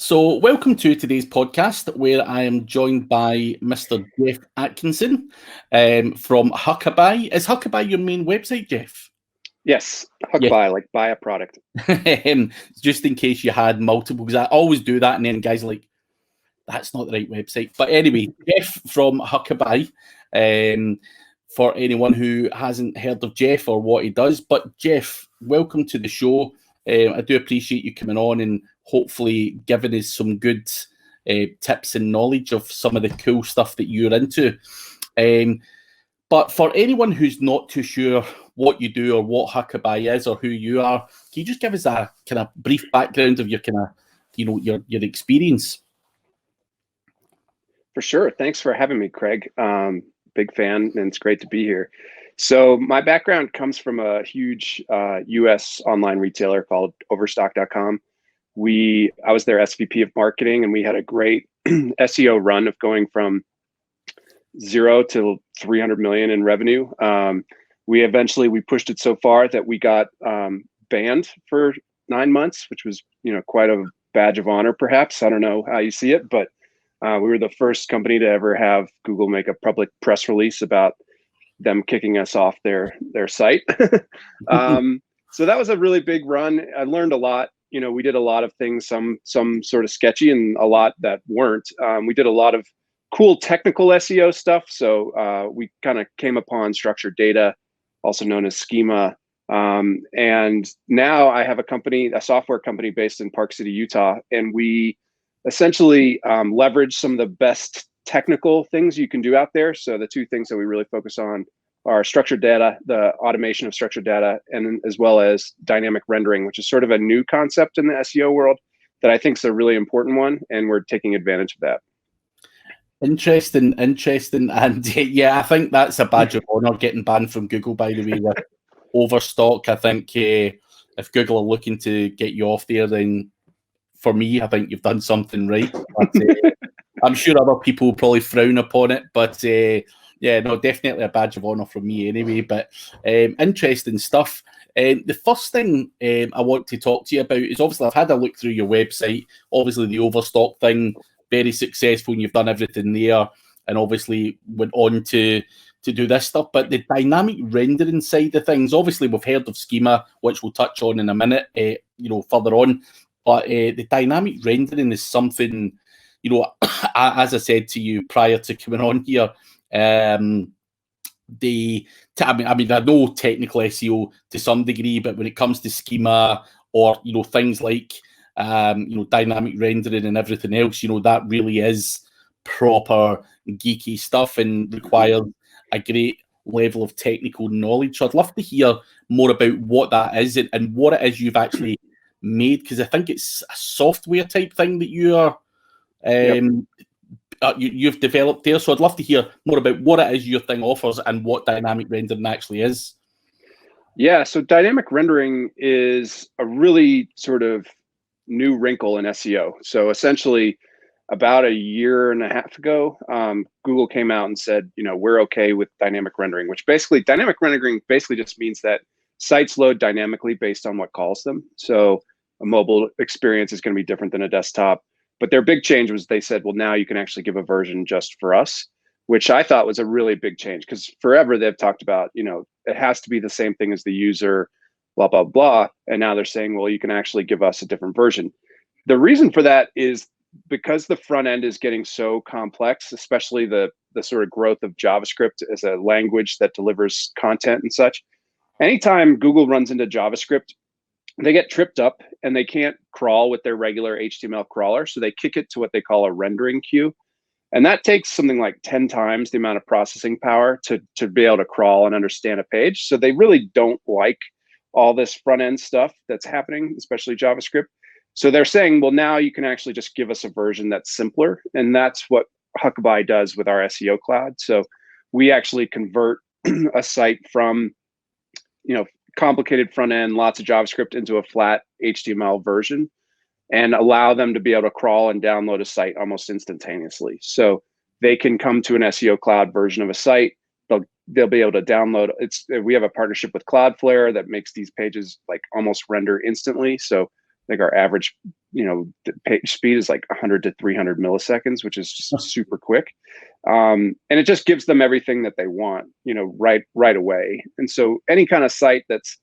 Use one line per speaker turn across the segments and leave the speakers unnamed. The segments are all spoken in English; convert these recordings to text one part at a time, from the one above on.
So, welcome to today's podcast where I am joined by Mr. Geoff Atkinson from Huckabuy. Is Huckabuy your main website, Geoff?
Yes,
Yeah.
Huckabuy, like buy a product.
Just in case you had multiple, because I always do that, and then guys are like, that's not the right website. But anyway, Geoff from Huckabuy. For anyone who hasn't heard of Geoff or what he does, but Geoff, welcome to the show. I do appreciate you coming on and hopefully giving us some good tips and knowledge of some of the cool stuff that you're into. But for anyone who's not too sure what you do or what Huckabuy is or who you are, can you just give us a kind of brief background of your kind of, your experience?
For sure. Thanks for having me, Craig. Big fan, and it's great to be here. So my background comes from a huge US online retailer called Overstock.com. I was their SVP of marketing, and we had a great SEO run of going from 0 to 300 million in revenue. We pushed it so far that we got banned for 9 months, which was quite a badge of honor, perhaps. I don't know how you see it, but we were the first company to ever have Google make a public press release about them kicking us off their site. So that was a really big run. I learned a lot. We did a lot of things, some sort of sketchy and a lot that weren't. We did a lot of cool technical SEO stuff. So we kind of came upon structured data, also known as Schema. And now I have a software company based in Park City, Utah, and we essentially leverage some of the best technical things you can do out there. So the two things that we really focus on are structured data, the automation of structured data, and as well as dynamic rendering, which is sort of a new concept in the SEO world that I think is a really important one, and we're taking advantage of that.
Interesting. And yeah, I think that's a badge of honor getting banned from Google, by the way, with Overstock. I think if Google are looking to get you off there, then for me, I think you've done something right. But, I'm sure other people will probably frown upon it, but yeah, no, definitely a badge of honor from me anyway. But interesting stuff. The first thing I want to talk to you about is obviously I've had a look through your website. Obviously, the Overstock thing, very successful, and you've done everything there, and obviously went on to do this stuff. But the dynamic rendering side of things, obviously we've heard of Schema, which we'll touch on in a minute, further on. But the dynamic rendering is something, as I said to you prior to coming on here, I know technical SEO to some degree, but when it comes to Schema or, things like, dynamic rendering and everything else, that really is proper geeky stuff and requires a great level of technical knowledge. So I'd love to hear more about what that is and what it is you've actually made, because I think it's a software type thing that you've developed there. So I'd love to hear more about what it is your thing offers and what dynamic rendering actually is.
Yeah, so dynamic rendering is a really sort of new wrinkle in SEO. So essentially, about a year and a half ago, Google came out and said, we're okay with dynamic rendering, which dynamic rendering just means that sites load dynamically based on what calls them. So a mobile experience is going to be different than a desktop. But their big change was they said, well, now you can actually give a version just for us, which I thought was a really big change, because forever they've talked about, it has to be the same thing as the user, blah, blah, blah. And now they're saying, well, you can actually give us a different version. The reason for that is because the front end is getting so complex, especially the sort of growth of JavaScript as a language that delivers content and such. Anytime Google runs into JavaScript, they get tripped up and they can't crawl with their regular HTML crawler. So they kick it to what they call a rendering queue. And that takes something like 10 times the amount of processing power to be able to crawl and understand a page. So they really don't like all this front end stuff that's happening, especially JavaScript. So they're saying, well, now you can actually just give us a version that's simpler. And that's what Huckabuy does with our SEO cloud. So we actually convert a site from, complicated front end, lots of JavaScript, into a flat HTML version, and allow them to be able to crawl and download a site almost instantaneously. So they can come to an SEO cloud version of a site. They'll be able to download. We have a partnership with Cloudflare that makes these pages like almost render instantly. So think our average, page speed is like 100 to 300 milliseconds, which is just super quick. And it just gives them everything that they want, right away. And so any kind of site that's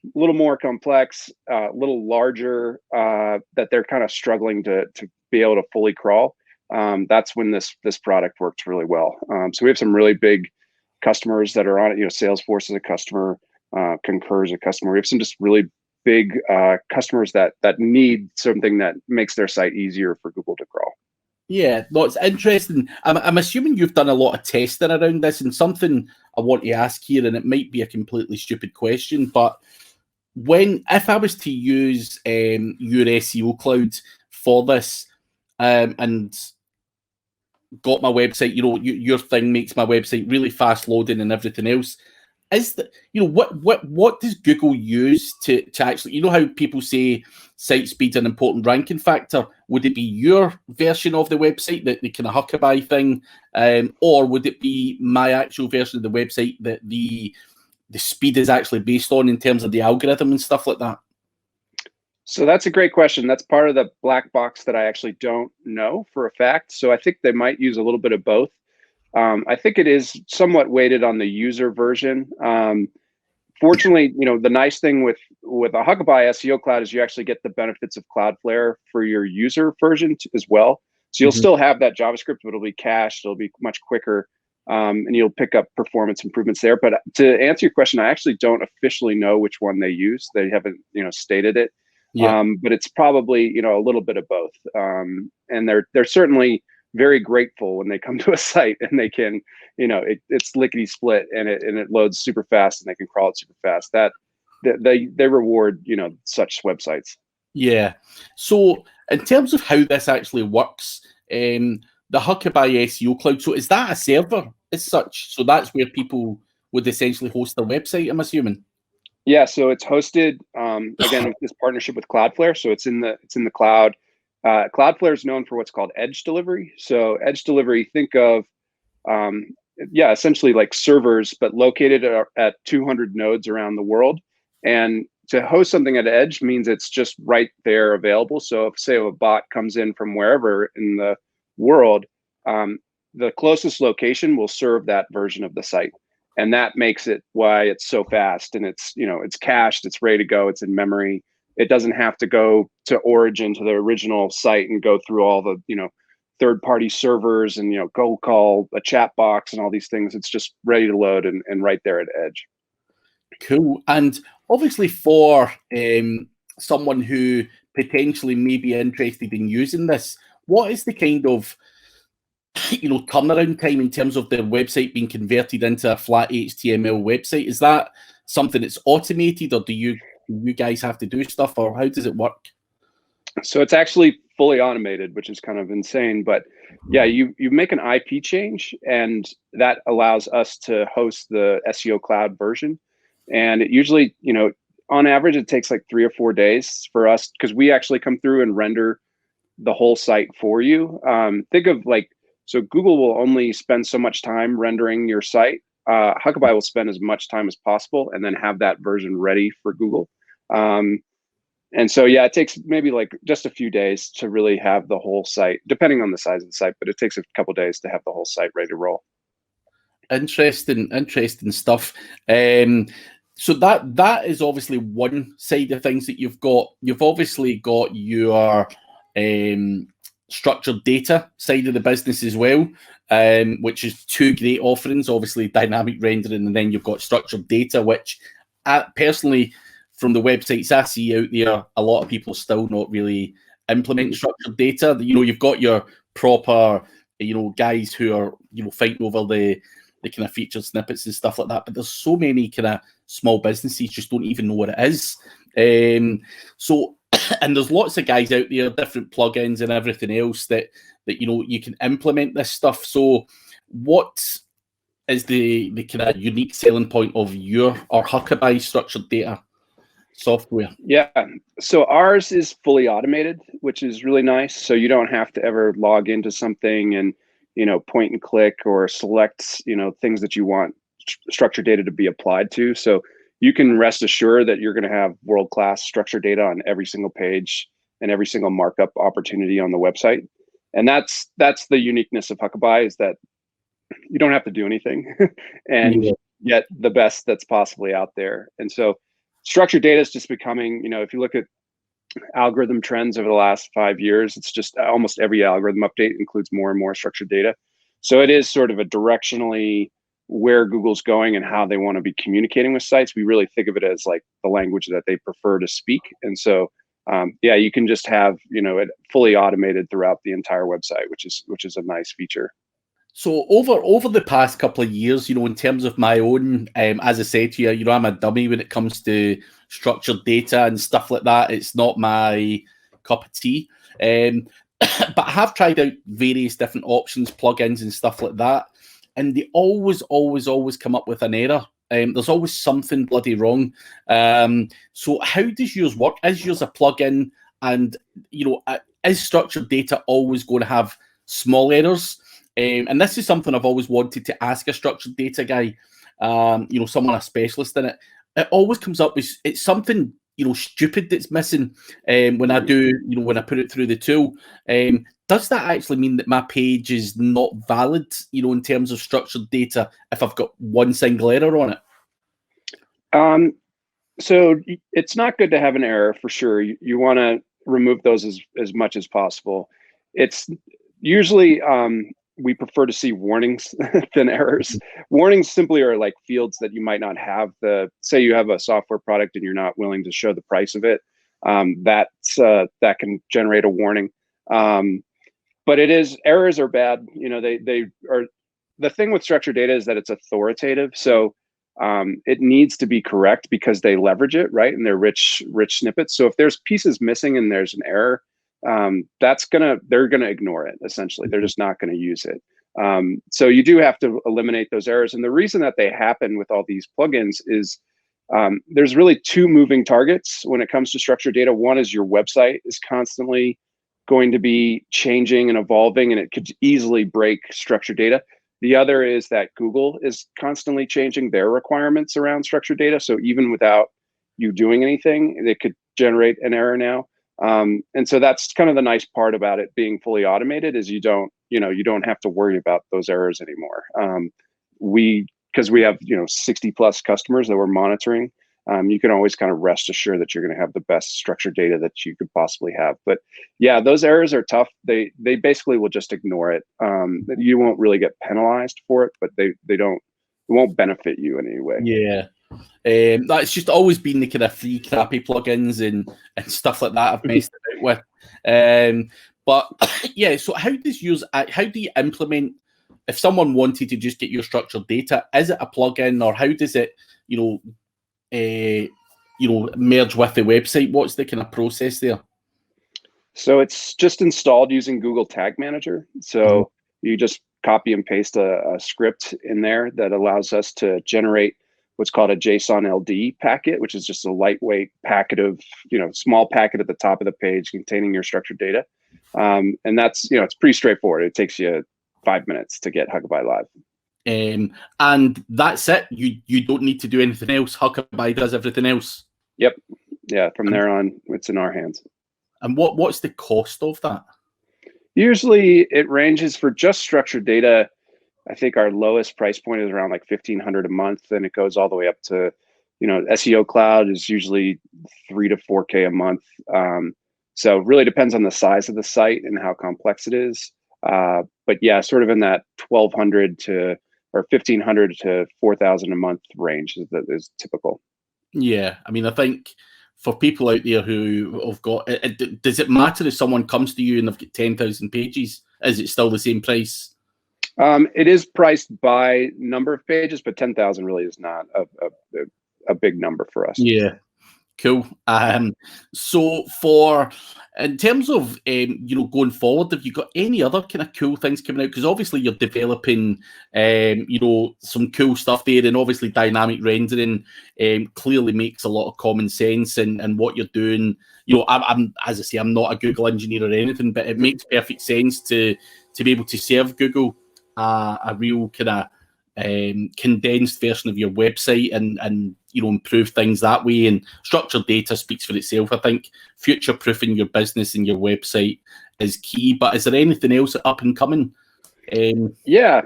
a little more complex, a little larger, that they're kind of struggling to be able to fully crawl, that's when this product works really well. So we have some really big customers that are on it. Salesforce is a customer, Concur is a customer. We have some just really big customers that need something that makes their site easier for Google to crawl.
Yeah, no, it's interesting. I'm assuming you've done a lot of testing around this, and something I want to ask here, and it might be a completely stupid question, but if I was to use your SEO cloud for this, and got my website, your thing makes my website really fast loading and everything else. Is that, what does Google use to actually, how people say site speed's an important ranking factor? Would it be your version of the website, the kind of Huckabuy thing, or would it be my actual version of the website that the speed is actually based on in terms of the algorithm and stuff like that?
So that's a great question. That's part of the black box that I actually don't know for a fact. So I think they might use a little bit of both. I think it is somewhat weighted on the user version. Fortunately, the nice thing with a Huckabuy SEO cloud is you actually get the benefits of Cloudflare for your user version as well. So you'll still have that JavaScript, but it'll be cached. It'll be much quicker, and you'll pick up performance improvements there. But to answer your question, I actually don't officially know which one they use. They haven't, stated it.
Yeah.
But it's probably, a little bit of both. And they're certainly very grateful when they come to a site and they can, it's lickety split and it loads super fast and they can crawl it super fast. That they reward, such websites.
Yeah. So in terms of how this actually works, the Huckabuy SEO cloud, so is that a server as such? So that's where people would essentially host their website, I'm assuming.
Yeah, so it's hosted again with this partnership with Cloudflare. So it's in the cloud. Cloudflare is known for what's called edge delivery. So edge delivery, think of essentially like servers, but located at 200 nodes around the world. And to host something at edge means it's just right there available. So if, say, a bot comes in from wherever in the world, the closest location will serve that version of the site. And that makes it why it's so fast, and it's cached, it's ready to go, it's in memory. It doesn't have to go to origin, to the original site, and go through all the third-party servers and go call a chat box and all these things. It's just ready to load and right there at edge.
Cool. And obviously for someone who potentially may be interested in using this, what is the kind of turnaround time in terms of their website being converted into a flat HTML website? Is that something that's automated, or do you guys have to do stuff, or how does it work?
So it's actually fully automated, which is kind of insane. But yeah, you make an IP change, and that allows us to host the SEO cloud version. And it usually, on average, it takes like 3 or 4 days for us, because we actually come through and render the whole site for you. Think of so Google will only spend so much time rendering your site. Huckabuy will spend as much time as possible and then have that version ready for Google. And so, yeah, it takes maybe just a few days to really have the whole site, depending on the size of the site, but it takes a couple of days to have the whole site ready to roll.
Interesting stuff. So that is obviously one side of things that you've got. You've obviously got your structured data side of the business as well, which is two great offerings, obviously dynamic rendering, and then you've got structured data, which personally, from the websites I see out there, a lot of people still not really implement structured data. You've got your proper, guys who are, fighting over the kind of featured snippets and stuff like that, but there's so many kind of small businesses just don't even know what it is. And there's lots of guys out there, different plugins and everything else that you can implement this stuff. So what is the kind of unique selling point of your or Huckabuy structured data software?
Yeah, so ours is fully automated, which is really nice. So you don't have to ever log into something and point and click or select things that you want structured data to be applied to. So you can rest assured that you're going to have world-class structured data on every single page and every single markup opportunity on the website. And that's the uniqueness of Huckabuy, is that you don't have to do anything and get the best that's possibly out there. And so structured data is just becoming, if you look at algorithm trends over the last 5 years, it's just almost every algorithm update includes more and more structured data. So it is sort of a directionally where Google's going and how they want to be communicating with sites. We really think of it as like the language that they prefer to speak. And so, yeah, you can just have, it fully automated throughout the entire website, which is a nice feature.
So over the past couple of years, in terms of my own, as I said to you, I'm a dummy when it comes to structured data and stuff like that. It's not my cup of tea. But I have tried out various different options, plugins and stuff like that. And they always come up with an error. There's always something bloody wrong. So how does yours work? Is yours a plugin? And, is structured data always going to have small errors? And this is something I've always wanted to ask a structured data guy, someone a specialist in it. It always comes up with it's something stupid that's missing when I do when I put it through the tool. Does that actually mean that my page is not valid in terms of structured data if I've got one single error on it?
So it's not good to have an error for sure. You want to remove those as much as possible. It's usually we prefer to see warnings than errors. Warnings simply are like fields that you might not have. Say you have a software product and you're not willing to show the price of it. That can generate a warning. But errors are bad. They are. The thing with structured data is that it's authoritative. So it needs to be correct because they leverage it, right? And they're rich snippets. So if there's pieces missing and there's an error, they're gonna ignore it. Essentially, they're just not going to use it. So you do have to eliminate those errors. And the reason that they happen with all these plugins is there's really two moving targets when it comes to structured data. One is your website is constantly going to be changing and evolving, and it could easily break structured data. The other is that Google is constantly changing their requirements around structured data. So even without you doing anything, it could generate an error now. And so that's kind of the nice part about it being fully automated, is you don't have to worry about those errors anymore. Because we have 60 plus customers that we're monitoring, you can always kind of rest assured that you're going to have the best structured data that you could possibly have. But yeah, those errors are tough. They basically will just ignore it. You won't really get penalized for it, but it won't benefit you in any way.
Yeah. That's just always been the kind of free crappy plugins and stuff like that I've messed about with. But yeah, so how do you implement, if someone wanted to just get your structured data, is it a plugin, or how does it merge with the website? What's the kind of process there?
So it's just installed using Google Tag Manager. So you just copy and paste a script in there that allows us to generate what's called a JSON LD packet, which is just a lightweight packet of, small packet at the top of the page containing your structured data. And that's, it's pretty straightforward. It takes you 5 minutes to get Huckabuy live.
And that's it. You don't need to do anything else. Huckabuy does everything else.
Yep. Yeah. From there on, it's in our hands.
And what's the cost of that?
Usually it ranges for just structured data. I think our lowest price point is around like $1,500 a month, and it goes all the way up to, SEO Cloud is usually $3 to $4K a month. So it really depends on the size of the site and how complex it is. But yeah, sort of in that $1,200 to or $1,500 to $4,000 a month range is typical.
Yeah, I mean, I think for people out there who have got, does it matter if someone comes to you and they've got 10,000 pages? Is it still the same price?
It is priced by number of pages, but 10,000 really is not a big number for us.
Yeah, cool. So in terms of going forward, have you got any other kind of cool things coming out? Because obviously you're developing some cool stuff there, and obviously dynamic rendering clearly makes a lot of common sense and what you're doing. I'm as I say, I'm not a Google engineer or anything, but it makes perfect sense to be able to serve Google a real kind of condensed version of your website and improve things that way. And structured data speaks for itself. I think future proofing your business and your website is key. But is there anything else up and coming?
Yeah,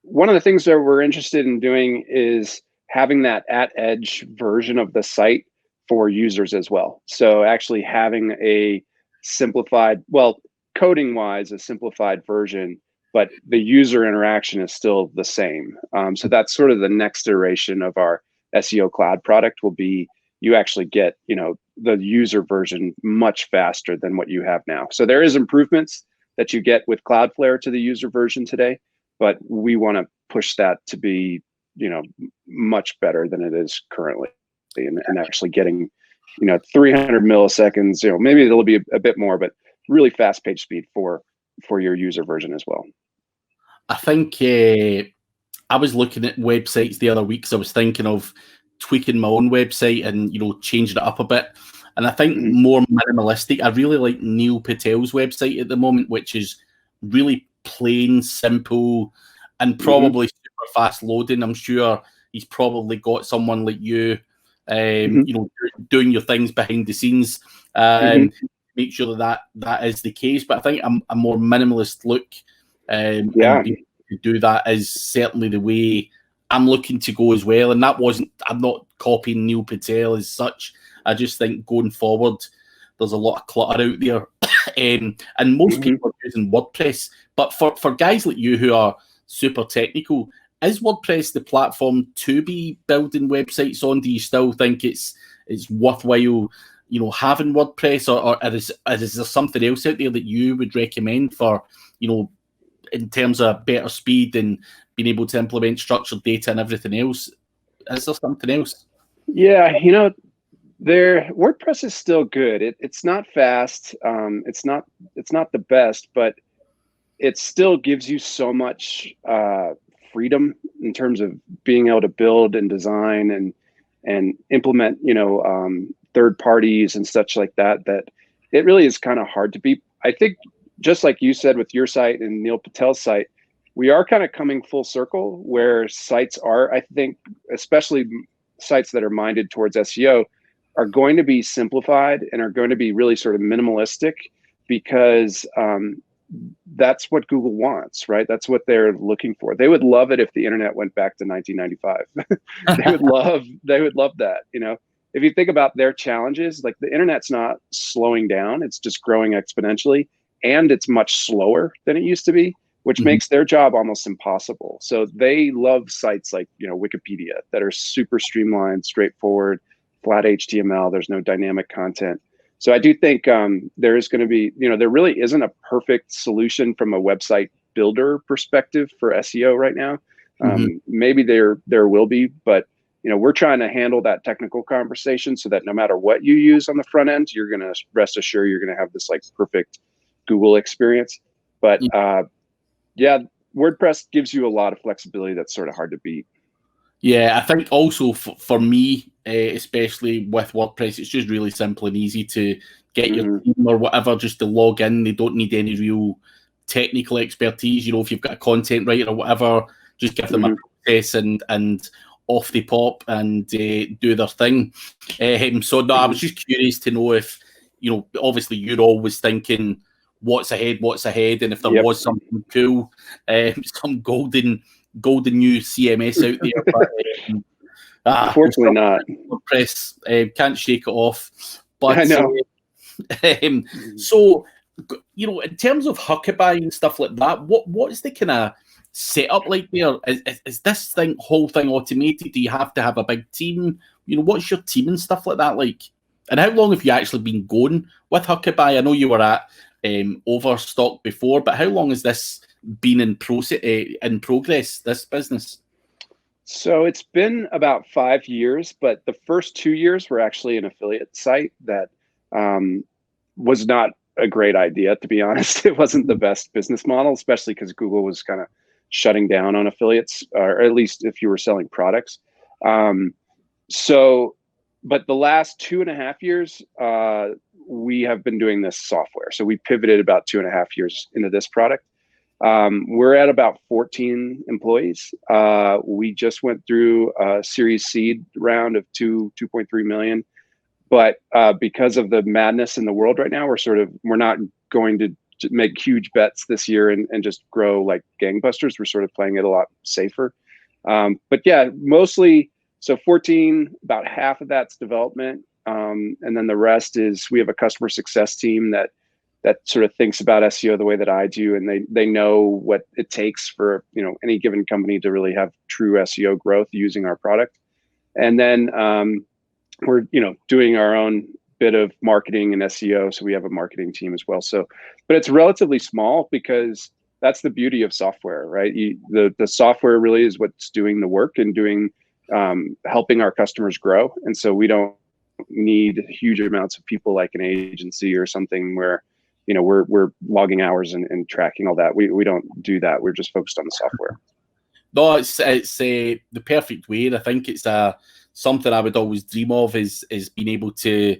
one of the things that we're interested in doing is having that at-edge version of the site for users as well. So actually having a simplified, well, coding-wise, a simplified version, but the user interaction is still the same. So that's sort of the next iteration of our SEO cloud product will be you actually get, the user version much faster than what you have now. So there is improvements that you get with Cloudflare to the user version today, but we want to push that to be, much better than it is currently, and actually getting, 300 milliseconds, maybe it'll be a bit more, but really fast page speed for your user version as well.
I think I was looking at websites the other week because I was thinking of tweaking my own website and changing it up a bit. And I think more minimalistic. I really like Neil Patel's website at the moment, which is really plain, simple, and probably super fast loading. I'm sure he's probably got someone like you, doing your things behind the scenes. Make sure that is the case. But I think a more minimalist look, and to do that is certainly the way I'm looking to go as well. And I'm not copying Neil Patel as such. I just think going forward, there's a lot of clutter out there. And most people are using WordPress. But for guys like you who are super technical, is WordPress the platform to be building websites on? Do you still think it's worthwhile, having WordPress, or is there something else out there that you would recommend for, in terms of better speed and being able to implement structured data and everything else? Is there something else?
Yeah, WordPress is still good. It's not fast. It's not the best, but it still gives you so much freedom in terms of being able to build and design and implement, third parties and such like that it really is kind of hard to beat. I think just like you said with your site and Neil Patel's site, we are kind of coming full circle where sites are, I think, especially sites that are minded towards SEO, are going to be simplified and are going to be really sort of minimalistic because that's what Google wants, right? That's what they're looking for. They would love it if the internet went back to 1995. They would love that. If you think about their challenges, like the internet's not slowing down, it's just growing exponentially, and it's much slower than it used to be, which makes their job almost impossible. So they love sites like, Wikipedia that are super streamlined, straightforward, flat HTML. There's no dynamic content. So I do think there is going to be, there really isn't a perfect solution from a website builder perspective for SEO right now. Maybe there will be, but we're trying to handle that technical conversation so that no matter what you use on the front end, you're going to rest assured you're going to have this like perfect Google experience. But yeah, WordPress gives you a lot of flexibility that's sort of hard to beat.
Yeah, I think also for me, especially with WordPress, it's just really simple and easy to get your team or whatever just to log in. They don't need any real technical expertise. If you've got a content writer or whatever, just give them a process and off they pop and do their thing. So no, I was just curious to know if, obviously you're always thinking what's ahead, and if there was something cool, some golden new CMS out there. But,
unfortunately not.
WordPress can't shake it off. But
I know.
So, in terms of Huckabuy and stuff like that, what's the kind of setup like there? Is this whole thing automated? Do you have to have a big team? What's your team and stuff like that like? And how long have you actually been going with Huckabuy? I know you were at Overstock before, but how long has this been in progress, this business?
So it's been about 5 years, but the first 2 years were actually an affiliate site that was not a great idea, to be honest. It wasn't the best business model, especially because Google was kind of shutting down on affiliates, or at least if you were selling products. But the last 2.5 years, we have been doing this software. So we pivoted about 2.5 years into this product. We're at about 14 employees. We just went through a Series seed round of 2.3 million. But because of the madness in the world right now, we're not going to make huge bets this year and just grow like gangbusters. We're sort of playing it a lot safer. But yeah, mostly, so 14, about half of that's development. And then the rest is, we have a customer success team that sort of thinks about SEO the way that I do. And they know what it takes for, any given company to really have true SEO growth using our product. And then we're, doing our own bit of marketing and SEO. So we have a marketing team as well. So, but it's relatively small because that's the beauty of software, right? The software really is what's doing the work and doing, helping our customers grow. And so we don't need huge amounts of people like an agency or something where, we're logging hours and tracking all that. We don't do that. We're just focused on the software.
No, it's the perfect way. And I think it's something I would always dream of is being able to,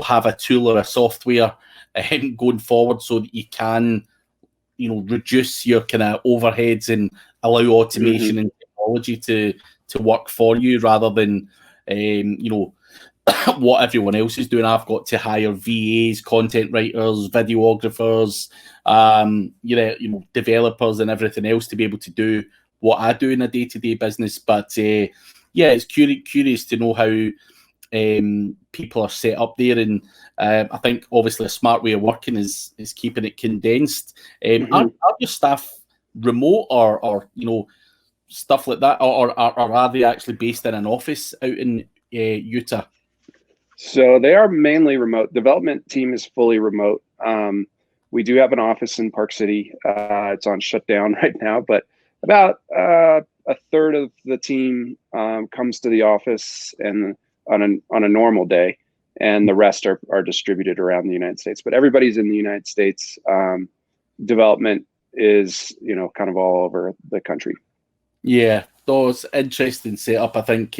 have a tool or a software going forward so that you can, reduce your kind of overheads and allow automation and technology to work for you rather than, what everyone else is doing. I've got to hire VAs, content writers, videographers, developers and everything else to be able to do what I do in a day-to-day business. But it's curious to know how people are set up there, and I think obviously a smart way of working is keeping it condensed. Are your staff remote or stuff like that, or are they actually based in an office out in Utah?
So they are mainly remote. Development team is fully remote. We do have an office in Park City. It's on shutdown right now, but about a third of the team comes to the office and on a normal day, and the rest are distributed around the United States. But everybody's in the United States. Development is kind of all over the country. Yeah,
those interesting setup. I think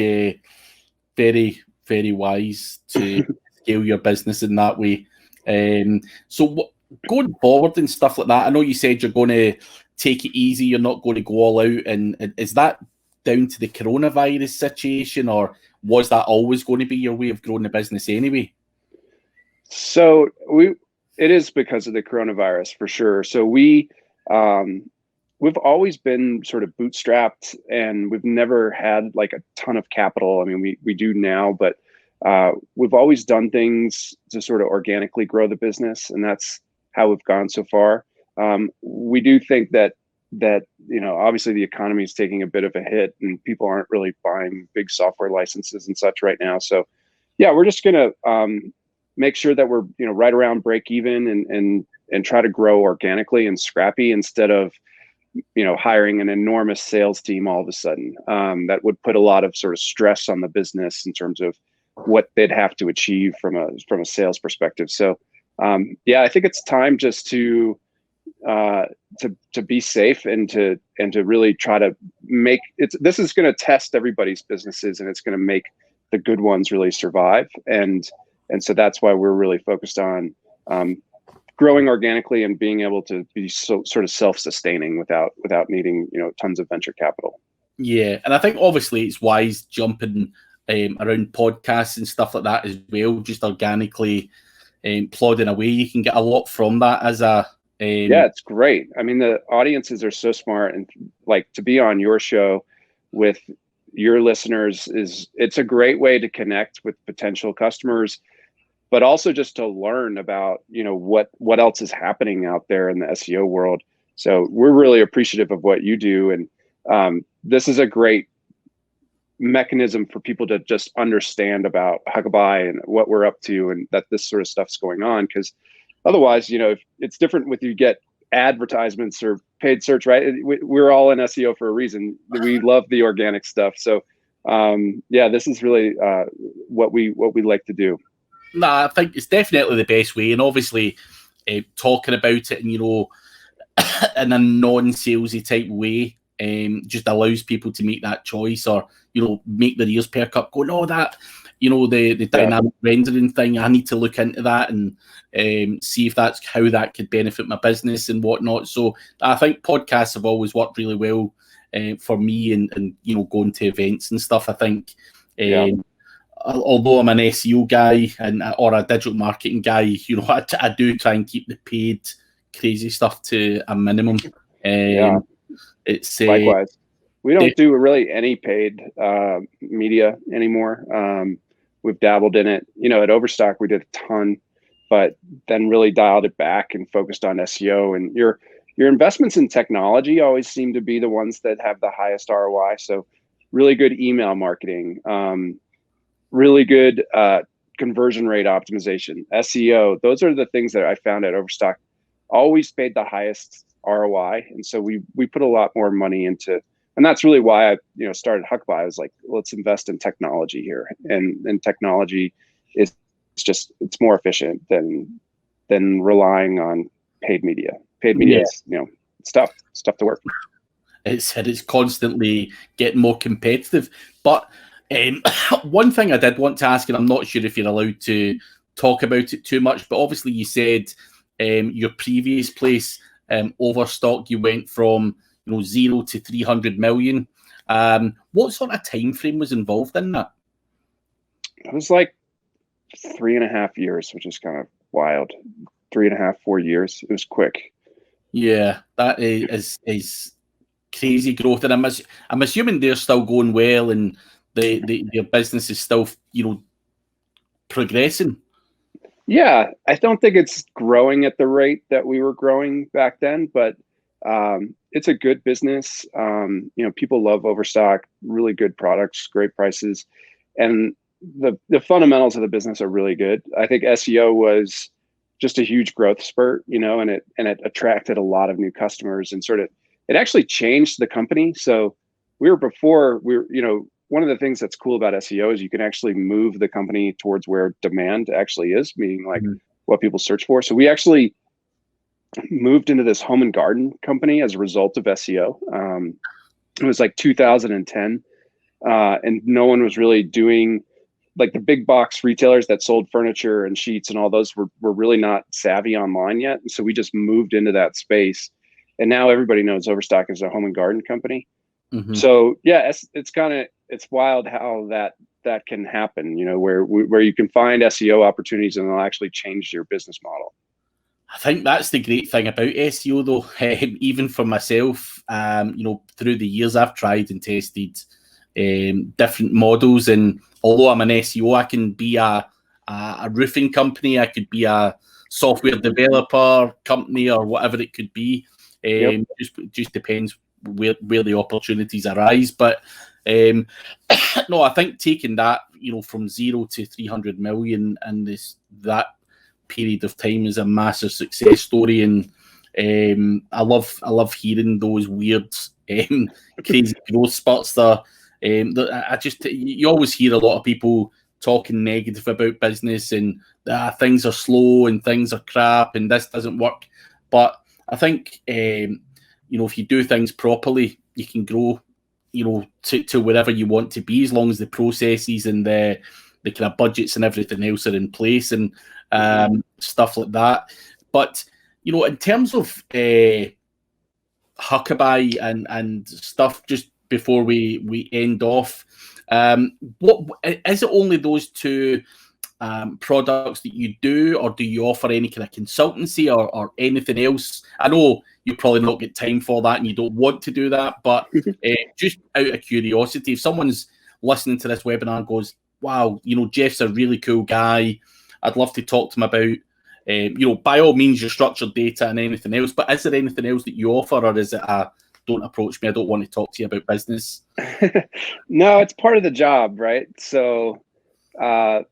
very, very wise to scale your business in that way. So going forward and stuff like that, I know you said you're going to take it easy, you're not going to go all out, and is that down to the coronavirus situation, or was that always going to be your way of growing the business anyway?
So it is because of the coronavirus for sure. So we've always been sort of bootstrapped, and we've never had like a ton of capital. I mean, we do now, but we've always done things to sort of organically grow the business, and that's how we've gone so far. We do think that obviously the economy is taking a bit of a hit, and people aren't really buying big software licenses and such right now. So yeah, we're just gonna make sure that we're right around break even and try to grow organically and scrappy instead of hiring an enormous sales team all of a sudden. That would put a lot of sort of stress on the business in terms of what they'd have to achieve from a sales perspective. So I think it's time just to be safe and to really try to make it. This is going to test everybody's businesses, and it's going to make the good ones really survive. And so that's why we're really focused on growing organically and being able to be sort of self-sustaining without needing tons of venture capital.
Yeah, and I think obviously it's wise jumping around podcasts and stuff like that as well, just organically plodding away. You can get a lot from that as a
it's great. I mean, the audiences are so smart, and like to be on your show with your listeners it's a great way to connect with potential customers, but also just to learn about what else is happening out there in the SEO world. So we're really appreciative of what you do, and this is a great mechanism for people to just understand about Huckabuy and what we're up to, and that this sort of stuff's going on. Because otherwise, if it's different with you get advertisements or paid search, right? We're all in SEO for a reason. We love the organic stuff. So this is really what we like to do.
Nah, I think it's definitely the best way, and obviously talking about it and in a non-salesy type way just allows people to make that choice, or make their ears perk up, go, no, that the dynamic rendering thing. I need to look into that and see if that's how that could benefit my business and whatnot. So I think podcasts have always worked really well for me, and going to events and stuff. I think although I'm an SEO guy or a digital marketing guy, I do try and keep the paid crazy stuff to a minimum. It's
likewise. We don't do really any paid media anymore. We've dabbled in it. At Overstock we did a ton, but then really dialed it back and focused on SEO. And your investments in technology always seem to be the ones that have the highest ROI. So really good email marketing, really good conversion rate optimization, SEO. Those are the things that I found at Overstock always paid the highest ROI. And so we put a lot more money into, and that's really why I started Huckabuy. I was like, let's invest in technology here. And technology is it's more efficient than relying on paid media. Paid media is, stuff to work.
It's constantly getting more competitive. But one thing I did want to ask, and I'm not sure if you're allowed to talk about it too much, but obviously you said your previous place, Overstock, you went from 0 to 300 million. What sort of time frame was involved in that?
It was like 3.5 years, which is kind of wild. 3.5, 4 years. It was quick.
Yeah, that is crazy growth, and I'm assuming they're still going well, and their business is still progressing.
Yeah, I don't think it's growing at the rate that we were growing back then, but it's a good business. People love Overstock, really good products, great prices, and the fundamentals of the business are really good. I think SEO was just a huge growth spurt, and it attracted a lot of new customers, and it actually changed the company. So one of the things that's cool about SEO is you can actually move the company towards where demand actually is, meaning like what people search for. So we actually moved into this home and garden company as a result of SEO. It was like 2010, and no one was really doing, like, the big box retailers that sold furniture and sheets and all those were really not savvy online yet. And so we just moved into that space, and now everybody knows Overstock is a home and garden company. So yeah, it's wild how that can happen, where you can find SEO opportunities and they'll actually change your business model.
I think that's the great thing about SEO, though. Even for myself, through the years, I've tried and tested different models, and although I'm an SEO, I can be a roofing company, I could be a software developer company, or whatever it could be. Just depends where the opportunities arise. But no, I think taking that from 0 to 300 million in that period of time is a massive success story, and I love hearing those weird crazy growth spurts there. You always hear a lot of people talking negative about business, and things are slow and things are crap and this doesn't work. But I think if you do things properly, you can grow to wherever you want to be, as long as the processes and the kind of budgets and everything else are in place, and stuff like that. But in terms of Huckabuy and stuff, just before we end off, what is it? Only those two products that you do, or do you offer any kind of consultancy or anything else? I know you probably not get time for that and you don't want to do that, but just out of curiosity, if someone's listening to this webinar and goes, wow, Geoff's a really cool guy, I'd love to talk to him about, by all means, your structured data and anything else, but is there anything else that you offer, or is it don't approach me, I don't want to talk to you about business?
No, it's part of the job, right? So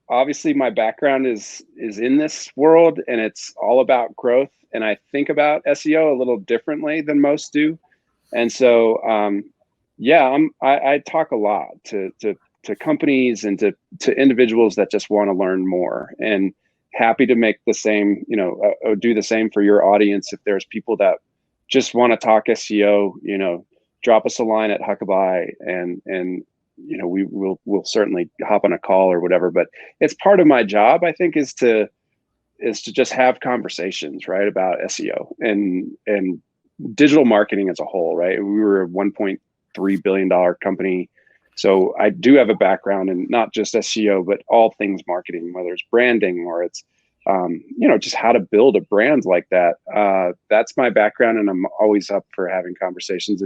obviously my background is in this world, and it's all about growth, and I think about SEO a little differently than most do. And so I talk a lot to companies and to individuals that just want to learn more, and happy to make the same, do the same for your audience. If there's people that just want to talk SEO, drop us a line at Huckabuy, and we'll certainly hop on a call or whatever. But it's part of my job, I think, is to just have conversations, right, about SEO and digital marketing as a whole, right? We were a $1.3 billion company. So I do have a background in not just SEO, but all things marketing, whether it's branding or it's, just how to build a brand like that. That's my background, and I'm always up for having conversations.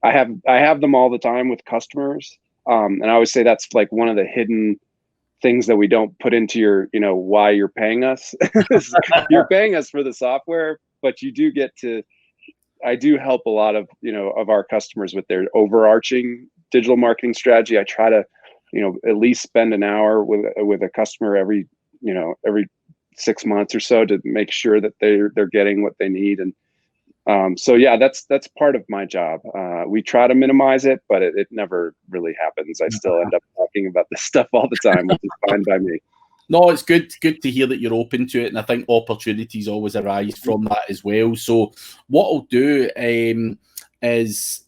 I have them all the time with customers. And I always say that's like one of the hidden things that we don't put into your, why you're paying us. You're paying us for the software, but you do get to, I do help a lot of, of our customers with their overarching digital marketing strategy. I try to, at least spend an hour with a customer every 6 months or so to make sure that they're getting what they need. And so, yeah, that's part of my job. We try to minimize it, but it never really happens. I still end up talking about this stuff all the time, which is fine by me.
No, it's good to hear that you're open to it, and I think opportunities always arise from that as well. So what I'll do is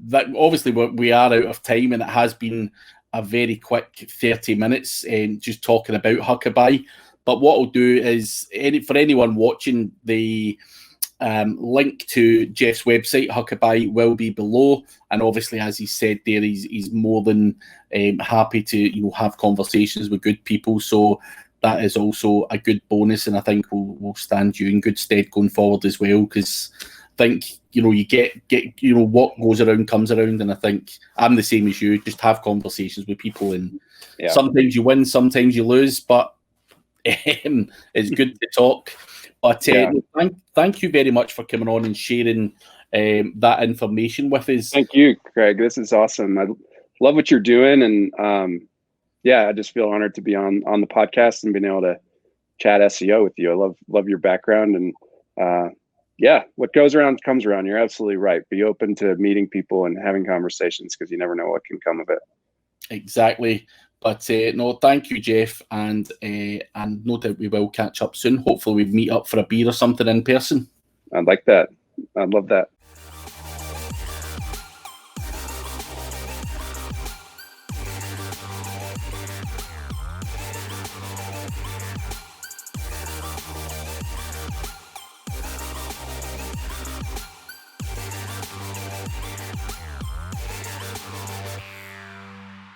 that obviously we are out of time, and it has been a very quick 30 minutes just talking about Huckabuy. But what I'll do is, for anyone watching, the link to Geoff's website, Huckabuy, will be below. And obviously, as he said there, he's more than happy to have conversations with good people. So that is also a good bonus, and I think will stand you in good stead going forward as well. Because I think you get what goes around comes around, and I think I'm the same as you. Just have conversations with people, and sometimes you win, sometimes you lose, but it's good to talk. But thank you very much for coming on and sharing that information with us.
Thank you, Craig. This is awesome. I love what you're doing, and I just feel honored to be on the podcast and being able to chat SEO with you. I love your background, and what goes around comes around. You're absolutely right. Be open to meeting people and having conversations, because you never know what can come of it.
Exactly. But no, thank you, Geoff, and no doubt we will catch up soon. Hopefully we meet up for a beer or something in person.
I'd like that. I'd love that.